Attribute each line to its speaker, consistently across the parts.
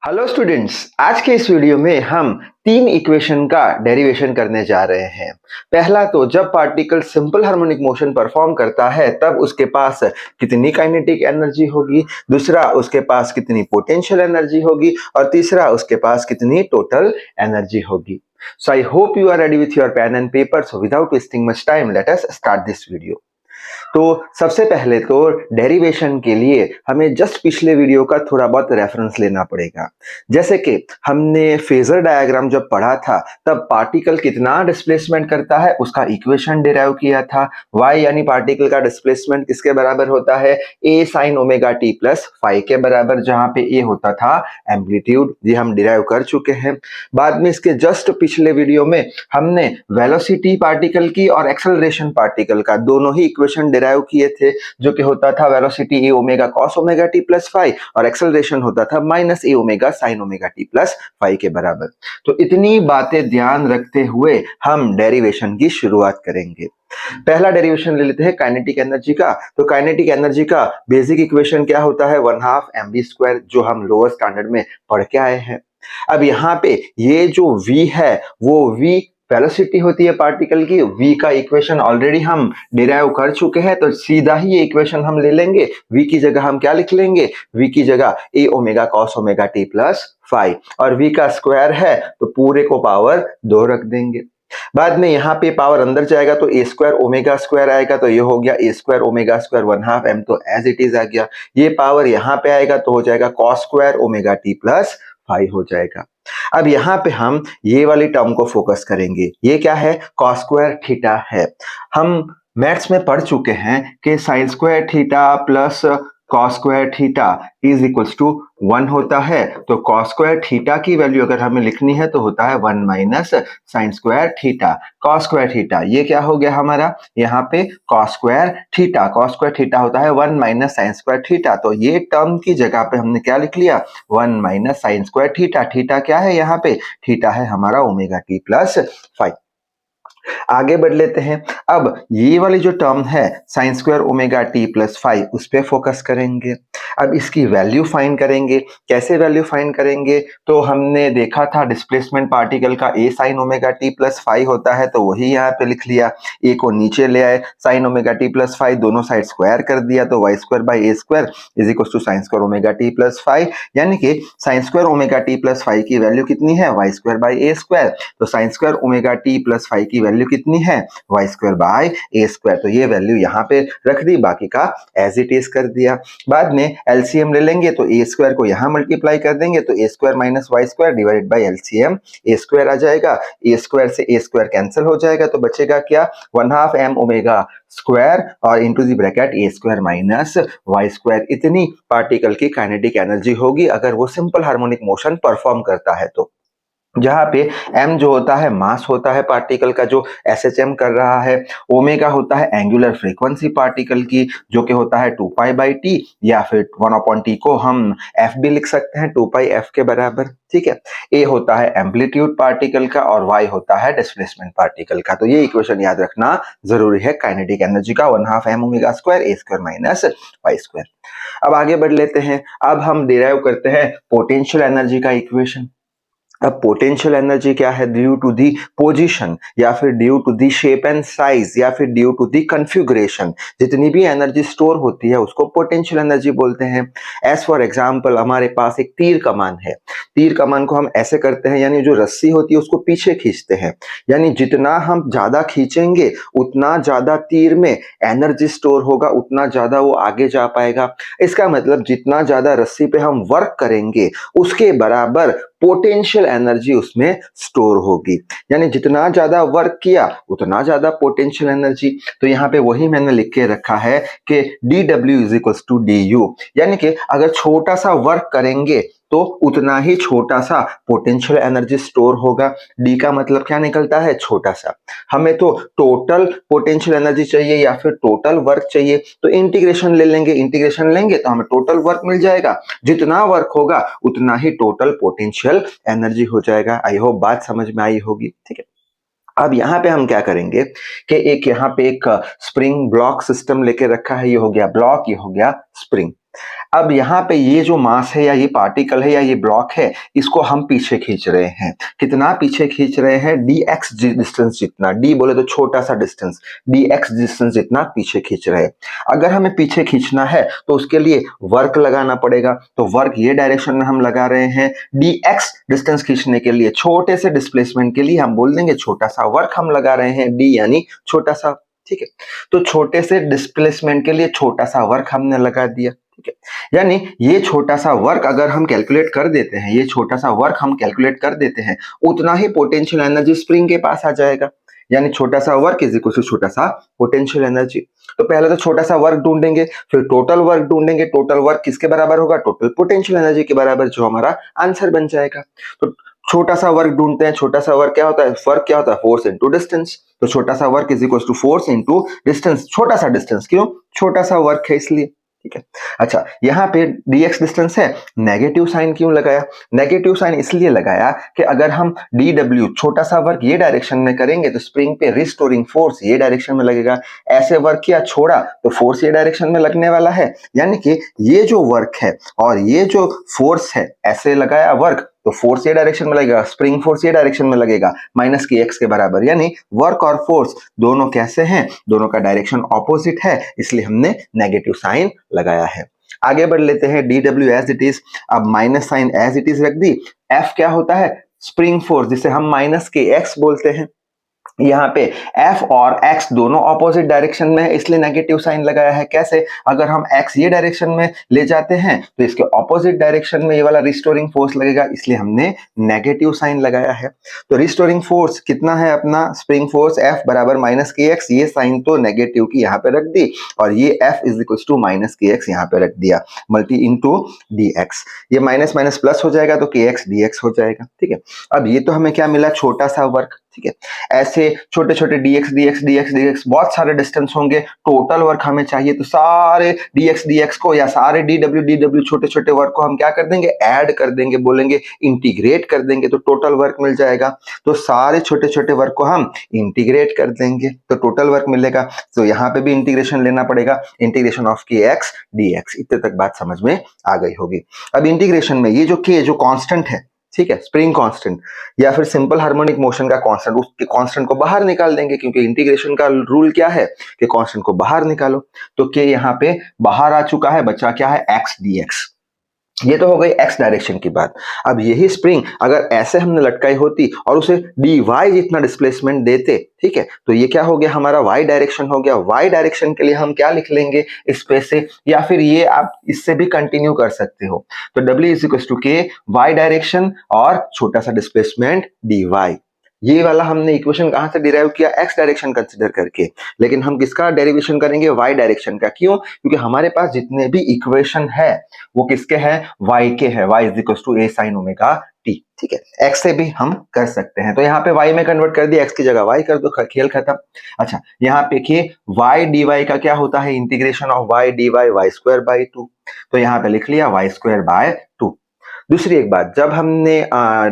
Speaker 1: Hello students, आज के इस वीडियो में हम तीन इक्वेशन का डेरिवेशन करने जा रहे हैं। पहला तो जब particle simple harmonic motion perform करता है तब उसके पास कितनी काइनेटिक एनर्जी होगी, दूसरा उसके पास कितनी पोटेंशियल एनर्जी होगी और तीसरा उसके पास कितनी टोटल एनर्जी होगी। So I hope you are ready with your pen and paper. So without wasting much time, let us start this video. तो सबसे पहले तो डेरिवेशन के लिए हमें जस्ट पिछले वीडियो का थोड़ा बहुत रेफरेंस लेना पड़ेगा। जैसे कि हमने फेजर डायग्राम जब पढ़ा था तब पार्टिकल कितना डिस्प्लेसमेंट करता है उसका इक्वेशन डिराइव किया था। y यानी पार्टिकल का डिस्प्लेसमेंट किसके बराबर होता है, a sin omega t plus phi के बराबर, जहां पे a होता था एम्पलीट्यूड। ये हम डिराइव कर चुके हैं। बाद में इसके जस्ट पिछले वीडियो में हमने वेलोसिटी पार्टिकल की और एक्सेलरेशन पार्टिकल का दोनों ही इक्वेशन डिराइव किए थे, जो कि होता था velocity a omega cos omega T plus phi और एक्सेलरेशन होता था minus a omega sine omega T plus phi के बराबर। तो इतनी बातें ध्यान रखते हुए हम डेरिवेशन की शुरुआत करेंगे। पहला डेरिवेशन ले लेते हैं काइनेटिक एनर्जी का। तो काइनेटिक एनर्जी का बेसिक इक्वेशन क्या होता है, 1/2 mv², जो हम लोअर स्टैंडर्ड में पढ़ के आए हैं। अब यहाँ पे ये जो v है वो v वेलोसिटी होती है पार्टिकल की। v का इक्वेशन ऑलरेडी हम डिराइव कर चुके हैं, तो सीधा ही ये इक्वेशन हम ले लेंगे। v की जगह हम क्या लिख लेंगे, v की जगह a omega cos omega t plus phi, और v का स्क्वायर है तो पूरे को पावर 2 रख देंगे। बाद में यहाँ पे पावर अंदर जाएगा तो a स्क्वायर ओमेगा स्क्वायर आएगा, तो ये हो गया a square omega square 1/2 m, तो एज इट इज आ गया। ये पावर यहाँ पे आएगा तो हो जाएगा cos square omega t plus phi हो जाएगा। अब यहाँ पे हम ये वाली टर्म को फोकस करेंगे। ये क्या है, कॉस स्क्वायर थीटा है। हम मैथ्स में पढ़ चुके हैं कि sine square theta plus cos square theta is equals to 1 होता है। तो कॉस स्क्वायर थीटा की वैल्यू अगर हमें लिखनी है तो होता है 1 minus sine square theta. Cos square theta ये क्या हो गया हमारा, यहाँ पे cos square theta, cos square theta होता है 1 माइनस साइन स्क्वायर थीटा। तो ये टर्म की जगह पे हमने क्या लिख लिया, 1 minus sine square theta. Theta क्या है यहाँ पे, थीटा है हमारा ओमेगा टी प्लस फाइव। आगे बढ़ लेते हैं। अब ये वाली जो टर्म है sign square omega T plus five, उस पर फोकस करेंगे। अब इसकी वैल्यू फाइंड करेंगे। कैसे वैल्यू फाइंड करेंगे, तो हमने देखा था डिस्प्लेसमेंट पार्टिकल का a sine omega T plus phi होता है, तो वही यहाँ पे लिख लिया। ए को नीचे ले आए, sine omega T plus five दोनों साइड स्क्वायर कर दिया, तो Y square by A square is equal to sine square omega T plus five. यानी कि sine square omega T plus five की वैल्यू कितनी है, Y square by A square. तो sine square omega T plus five की value कितनी है, Y square by A square. तो ये वैल्यू यहाँ पे रख दी, बाकी का एज इट इज कर दिया। बाद में एलसीएम ले लेंगे, तो ए स्क्वायर को यहाँ मल्टीप्लाई कर देंगे, तो A square minus Y square divided by LCM A square आ जाएगा। ए स्क्वायर से ए स्क्वायर कैंसिल हो जाएगा, तो बचेगा क्या, 1/2 m ओमेगा स्क्वायर और into the bracket a square minus Y square. इतनी पार्टिकल की काइनेटिक एनर्जी होगी अगर वो सिंपल हार्मोनिक मोशन परफॉर्म करता है तो। जहां पे m जो होता है मास होता है पार्टिकल का जो SHM कर रहा है, ओमेगा होता है एंगुलर फ्रीक्वेंसी पार्टिकल की जो कि होता है 2 पाई बाई टी, या फिर 1/t को हम f भी लिख सकते हैं 2 पाई f के बराबर। ठीक है, a होता है एम्पलीट्यूड पार्टिकल का और y होता है डिस्प्लेसमेंट पार्टिकल का। तो ये इक्वेशन याद रखना जरूरी है काइनेटिक एनर्जी का, 1/2 m omega square a square minus Y square. अब आगे बढ़ लेते हैं। अब हम डिराइव करते हैं पोटेंशियल एनर्जी का इक्वेशन। अब पोटेंशियल एनर्जी क्या है, ड्यू टू दी पोजीशन या फिर due to the shape and size या फिर ड्यू टू दी कॉन्फ़िगरेशन, जितनी भी एनर्जी स्टोर होती है उसको पोटेंशियल एनर्जी बोलते हैं। एज फॉर एग्जांपल हमारे पास एक तीर कमान है। तीर कमान को हम ऐसे करते हैं, यानी जो रस्सी होती है उसको पीछे खींचते हैं, यानी जितना हम ज्यादा खींचेंगे उतना ज्यादा तीर में एनर्जी स्टोर होगा, उतना ज्यादा वो आगे जा पाएगा। इसका मतलब जितना ज्यादा रस्सी पे हम वर्क करेंगे उसके बराबर पोटेंशियल एनर्जी उसमें स्टोर होगी, यानी जितना ज्यादा वर्क किया उतना ज्यादा पोटेंशियल एनर्जी। तो यहाँ पे वही मैंने लिख के रखा है कि dw is equals to du, यानी कि अगर छोटा सा वर्क करेंगे तो उतना ही छोटा सा पोटेंशियल एनर्जी स्टोर होगा। डी का मतलब क्या निकलता है, छोटा सा। हमें तो टोटल पोटेंशियल एनर्जी चाहिए या फिर टोटल वर्क चाहिए, तो इंटीग्रेशन ले लेंगे। इंटीग्रेशन लेंगे तो हमें टोटल वर्क मिल जाएगा, जितना वर्क होगा उतना ही टोटल पोटेंशियल एनर्जी हो जाएगा। आई होप बात समझ में आई होगी। ठीक है, अब यहाँ पे हम क्या करेंगे कि एक यहाँ पे एक स्प्रिंग ब्लॉक सिस्टम लेके रखा है, ये हो गया ब्लॉक, ये हो गया स्प्रिंग। अब यहाँ पे ये जो मास है या ये पार्टिकल है या ये ब्लॉक है, इसको हम पीछे खींच रहे हैं। कितना पीछे खींच रहे हैं? dx डिस्टेंस जितना, d बोले तो छोटा सा डिस्टेंस, dx डिस्टेंस जितना पीछे खींच रहे हैं। अगर हमें पीछे खींचना है तो उसके लिए वर्क लगाना पड़ेगा, तो वर्क ये डायरेक्शन में हम लगा रहे हैं। dx डिस्टेंस खींचने के लिए, छोटे से डिस्प्लेसमेंट के लिए हम बोल देंगे छोटा सा वर्क हम लगा रहे हैं, d यानी छोटा सा। ठीक है, तो छोटे से डिस्प्लेसमेंट के लिए छोटा सा वर्क हमने लगा दिया। ठीक है, यानी ये छोटा सा वर्क अगर हम कैलकुलेट कर देते हैं, ये छोटा सा वर्क हम कैलकुलेट कर देते हैं, उतना ही पोटेंशियल एनर्जी स्प्रिंग के पास आ जाएगा। यानी छोटा सा वर्क इज इक्वल टू छोटा सा पोटेंशियल एनर्जी। तो पहले तो छोटा सा वर्क ढूंढेंगे, फिर टोटल वर्क ढूंढेंगे। टोटल वर्क किसके बराबर होगा? टोटल पोटेंशियल एनर्जी के बराबर, जो हमारा आंसर बन जाएगा। तो छोटा सा वर्क ढूंढते हैं। छोटा सा वर्क क्या होता है? वर्क क्या होता है? Force into distance. तो छोटा सा work is equal to force into distance. छोटा सा डिस्टेंस, क्यों? छोटा सा वर्क है इसलिए। ठीक है, अच्छा यहाँ पे dx डिस्टेंस है, नेगेटिव साइन क्यों लगाया? नेगेटिव साइन इसलिए लगाया कि अगर हम dw छोटा सा वर्क ये डायरेक्शन में करेंगे तो स्प्रिंग पे रिस्टोरिंग फोर्स ये डायरेक्शन में लगेगा। ऐसे वर्क किया, छोड़ा, तो फोर्स ये डायरेक्शन में लगने वाला है। यानी कि ये जो वर्क है और ये जो फोर्स है, ऐसे लगाया वर्क तो फोर्स ये डायरेक्शन में लगेगा, स्प्रिंग फोर्स ये डायरेक्शन में लगेगा, माइनस की एक्स के बराबर। यानी वर्क और फोर्स दोनों कैसे हैं? दोनों का डायरेक्शन ऑपोजिट है, इसलिए हमने नेगेटिव साइन लगाया है। आगे बढ़ लेते हैं। dw एज इट इज, अब minus sign as it is रख दी। F क्या होता है? स्प्रिंग फोर्स, जिसे हम माइनस के एक्स बोलते हैं। यहाँ पे F और X दोनों ऑपोजिट डायरेक्शन में है, इसलिए नेगेटिव साइन लगाया है। कैसे? अगर हम X ये डायरेक्शन में ले जाते हैं तो इसके ऑपोजिट डायरेक्शन में ये वाला रिस्टोरिंग फोर्स लगेगा, इसलिए हमने नेगेटिव साइन लगाया है। तो रिस्टोरिंग फोर्स कितना है अपना? स्प्रिंग फोर्स F बराबर माइनस के एक्स। ये साइन तो नेगेटिव की यहाँ पे रख दी और ये F is equal to minus k x यहाँ पे रख दिया, मल्टी इंटू dx। ये माइनस माइनस प्लस हो जाएगा तो kx dx हो जाएगा। ठीक है, अब ये तो हमें क्या मिला? छोटा सा वर्क। ठीक है, ऐसे छोटे छोटे dx dx dx dx बहुत सारे डिस्टेंस होंगे। टोटल वर्क हमें चाहिए तो सारे dx dx को या सारे dw dw छोटे छोटे वर्क को हम क्या कर देंगे? ऐड कर देंगे, बोलेंगे इंटीग्रेट कर देंगे, तो टोटल वर्क मिल जाएगा। तो सारे छोटे छोटे वर्क को हम इंटीग्रेट कर देंगे तो टोटल वर्क मिलेगा। तो यहाँ पे भी इंटीग्रेशन लेना पड़ेगा, इंटीग्रेशन ऑफ kx dx। इतने तक बात समझ में आ गई होगी। अब इंटीग्रेशन में ये जो k जो कांस्टेंट है, ठीक है, स्प्रिंग कांस्टेंट या फिर सिंपल हार्मोनिक मोशन का कांस्टेंट, उसके कांस्टेंट को बाहर निकाल देंगे, क्योंकि इंटीग्रेशन का रूल क्या है कि कांस्टेंट को बाहर निकालो। तो के यहाँ पे बाहर आ चुका है, बचा क्या है? x dx। ये तो हो गई x डायरेक्शन की बात। अब यही स्प्रिंग अगर ऐसे हमने लटकाई होती और उसे dy जितना डिस्प्लेसमेंट देते, ठीक है, तो ये क्या हो गया? हमारा y डायरेक्शन हो गया। y डायरेक्शन के लिए हम क्या लिख लेंगे इस पे से, या फिर ये आप इससे भी कंटिन्यू कर सकते हो। तो w is equal to k, y direction और छोटा सा डिस्प्लेसमेंट dy। ये वाला हमने इक्वेशन कहां से डिराइव किया? x डायरेक्शन कंसीडर करके। लेकिन हम किसका डेरिवेशन करेंगे? y डायरेक्शन का। क्यों? क्योंकि हमारे पास जितने भी इक्वेशन है वो किसके हैं? y के हैं। y is equal to a sin omega t। ठीक है, x से भी हम कर सकते हैं, तो यहाँ पे y में कन्वर्ट कर दिया, x की जगह y कर दो, खेल खत्म। अच्छा, यहाँ पे देखिए y dy का क्या होता है? Integration of y dy y square by 2। तो यहाँ पे लिख लिया y स्क्वायर बाय 2। दूसरी एक बात, जब हमने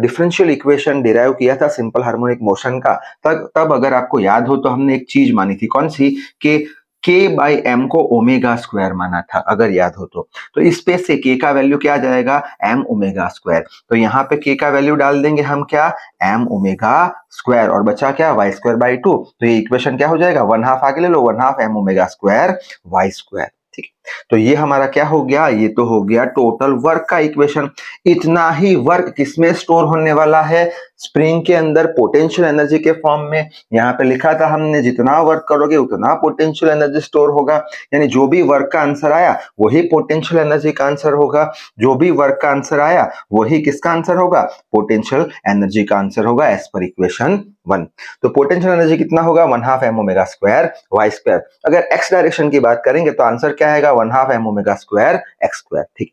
Speaker 1: डिफरेंशियल इक्वेशन डिराइव किया था सिंपल हार्मोनिक मोशन का, तब अगर आपको याद हो तो हमने एक चीज मानी थी, कौन सी? कि k बाई एम को ओमेगा स्क्वायर माना था, अगर याद हो तो इस पे से k का वैल्यू क्या आ जाएगा? m omega square. तो यहाँ पे k का वैल्यू डाल देंगे हम, क्या? m ओमेगा स्क्वायर, और बचा क्या? y square by 2। तो ये इक्वेशन क्या हो जाएगा? 1/2 आगे ले लो, 1/2 m omega square y square. ठीक, तो ये हमारा क्या हो गया? ये तो हो गया टोटल वर्क का इक्वेशन। इतना ही वर्क किसमें स्टोर होने वाला है? स्प्रिंग के अंदर पोटेंशियल एनर्जी के फॉर्म में। यहाँ पे लिखा था हमने, जितना वर्क करोगे उतना पोटेंशियल एनर्जी स्टोर होगा। यानी जो भी वर्क का आंसर आया वही पोटेंशियल एनर्जी का आंसर होगा। जो भी वर्क का आंसर आया वही किसका आंसर होगा? पोटेंशियल एनर्जी का आंसर होगा, एज पर इक्वेशन 1। तो पोटेंशियल एनर्जी कितना होगा? 1/2 m omega square y square. अगर x डायरेक्शन की बात करेंगे तो आंसर क्या आएगा? 1/2 m omega square x square. ठीक,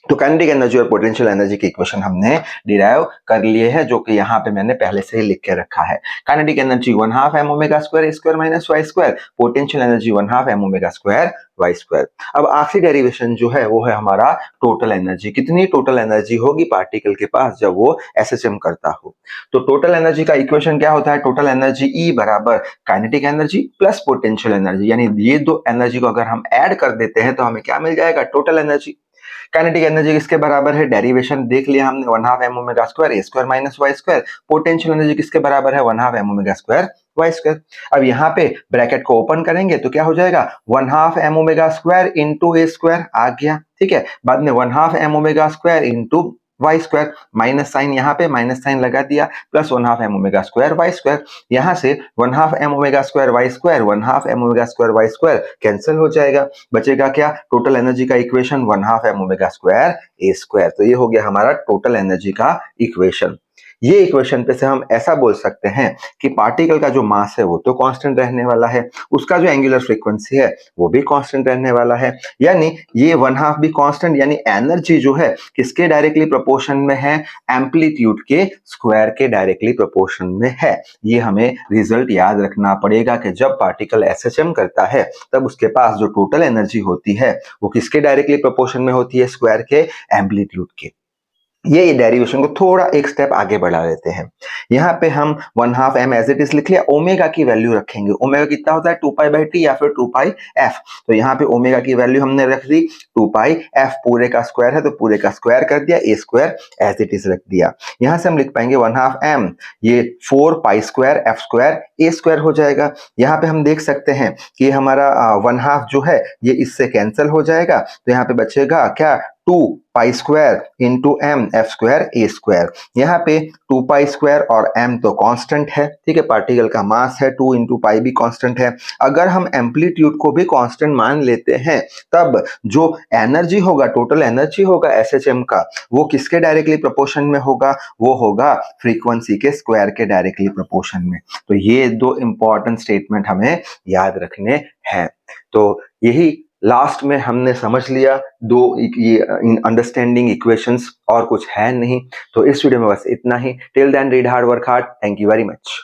Speaker 1: तो काइनेटिक एनर्जी और पोटेंशियल एनर्जी की इक्वेशन हमने डिराइव कर लिए है, जो कि यहाँ पे मैंने पहले से ही लिख के रखा है। Kinetic energy 1/2 m omega square a square minus y square, potential energy 1/2 m omega square y square. अब आखिरी डेरिवेशन जो है वो है हमारा टोटल एनर्जी। कितनी टोटल एनर्जी होगी पार्टिकल के पास जब वो एसएचएम करता हो। तो टोटल एनर्जी का इक्वेशन क्या होता है? टोटल एनर्जी E बराबर kinetic energy plus potential energy, यानी ये दो एनर्जी को अगर हम ऐड कर देते हैं तो हमें क्या मिल जाएगा? Total energy. काइनेटिक एनर्जी किसके बराबर है? डेरिवेशन देख लिया हमने, 1/2 m omega square a square minus y square. Potential energy किसके बराबर है? 1/2 m omega square y square. अब यहाँ पे ब्रैकेट को ओपन करेंगे तो क्या हो जाएगा? 1/2 m omega square into a square आ गया, ठीक है। बाद में 1/2 m omega square into y square, minus sign यहाँ पे माइनस साइन लगा दिया, plus 1/2 m omega square y square. यहाँ से 1/2 m omega square y square 1/2 m omega square y square cancel हो जाएगा। बचेगा क्या? टोटल एनर्जी का equation 1/2 m omega square a square. तो ये हो गया हमारा टोटल एनर्जी का इक्वेशन। ये इक्वेशन पे से हम ऐसा बोल सकते हैं कि पार्टिकल का जो मास है वो तो कांस्टेंट रहने वाला है, उसका जो एंगुलर फ्रीक्वेंसी है वो भी कांस्टेंट रहने वाला है, यानी ये 1/2 भी कांस्टेंट, यानी एनर्जी जो है किसके डायरेक्टली प्रोपोर्शन में है? एम्पलीट्यूड के स्क्वायर के डायरेक्टली प्रोपोर्शन में है। ये हमें रिजल्ट याद रखना पड़ेगा कि जब पार्टिकल एसएचएम करता है तब उसके पास जो टोटल एनर्जी होती है वो किसके डायरेक्टली प्रोपोर्शन में होती है? स्क्वायर के एम्पलीट्यूड के। ये डेरिवेशन को थोड़ा एक स्टेप आगे बढ़ा लेते हैं। यहाँ पे हम 1/2 m एज इट इज लिख लिया, ओमेगा की वैल्यू रखेंगे। ओमेगा कितना होता है? 2π/t या फिर 2πf। तो यहाँ पे ओमेगा की वैल्यू हमने रख दी 2πf, पूरे का स्क्वायर है तो पूरे का स्क्वायर कर दिया, a square as it is रख दिया। यहाँ से हम लिख पाएंगे 1/2 m, ये 4π² f स्क्वायर a स्क्वायर हो जाएगा। यहाँ पे हम देख सकते हैं कि हमारा 1/2 जो है ये इससे कैंसिल हो जाएगा, तो यहाँ पे बचेगा क्या? 2π² into m f square a square. यहाँ पे 2π² और m तो कांस्टेंट है, ठीक है, पार्टिकल का मास है, 2 इंटू पाई भी कांस्टेंट है। अगर हम एम्पलीट्यूड को भी कांस्टेंट मान लेते हैं तब जो एनर्जी होगा, टोटल एनर्जी होगा एसएचएम का, वो किसके डायरेक्टली प्रोपोर्शन में होगा? वो होगा फ्रीक्वेंसी के स्क्वायर के डायरेक्टली प्रोपोर्शन में। तो ये दो इंपॉर्टेंट स्टेटमेंट हमें याद रखने हैं। तो यही लास्ट में हमने समझ लिया, दो ये अंडरस्टैंडिंग इक्वेशंस, और कुछ है नहीं। तो इस वीडियो में बस इतना ही। Till then read hard, work hard. Thank you very much.